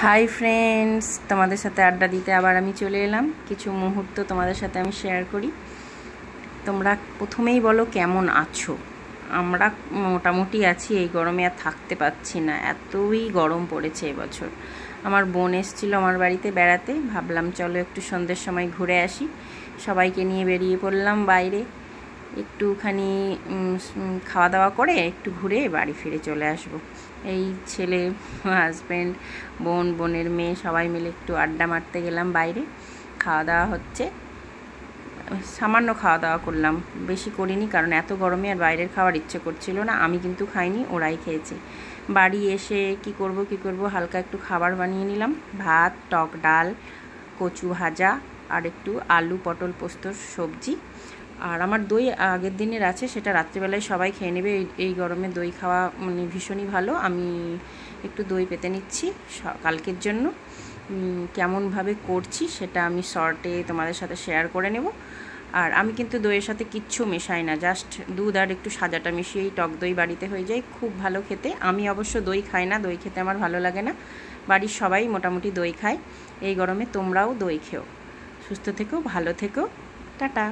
Hi friends, তোমাদের সাথে আড্ডা দিতে আবার আমি চলে এলাম। কিছু মুহূর্ত তোমাদের সাথে আমি শেয়ার করি। তোমরা প্রথমেই বলো কেমন আছো। আমরা মোটামুটি আছি, এই গরমে আর থাকতে পারছি না, এতই গরম পড়েছে এবছর। আমার বোন এসেছিল আমার বাড়িতে বেড়াতে, ভাবলাম চলো একটু সন্ধ্যের সময় ঘুরে আসি। সবাইকে নিয়ে বেরিয়ে পড়লাম বাইরে, একটুখানি খাওয়া দাওয়া করে একটু ঘুরে বাড়ি ফিরে চলে আসব। এই ছেলে, হাজব্যান্ড, বোনের মেয়ে সবাই মিলে একটু আড্ডা মারতে গেলাম বাইরে। খাওয়া দাওয়া হচ্ছে, সামান্য খাওয়া দাওয়া করলাম, বেশি করিনি, কারণ এত গরমে আর বাইরের খাওয়ার ইচ্ছে করছিল না। আমি কিন্তু খাইনি, ওরাই খেয়েছে। বাড়ি এসে কি করব হালকা একটু খাবার বানিয়ে নিলাম, ভাত, টক ডাল, কচু ভাজা আর একটু আলু পটল পোস্তর সবজি। আর আমার দই আগের দিনের আছে, সেটা রাত্রিবেলায় সবাই খেয়ে নেবে। এই গরমে দই খাওয়া মানে ভীষণই ভালো। আমি একটু দই পেতে নিচ্ছি কালকের জন্য। কেমনভাবে করছি সেটা আমি শর্টে তোমাদের সাথে শেয়ার করে নেব। আর আমি কিন্তু দইয়ের সাথে কিচ্ছু মেশাই না, জাস্ট দুধ আর একটু সাজাটা মিশিয়েই টক দই বাড়িতে হয়ে যায়, খুব ভালো খেতে। আমি অবশ্য দই খাই না, দই খেতে আমার ভালো লাগে না। বাড়ির সবাই মোটামুটি দই খায়। এই গরমে তোমরাও দই খেও। সুস্থ থেকো, ভালো থেকো, টাটা।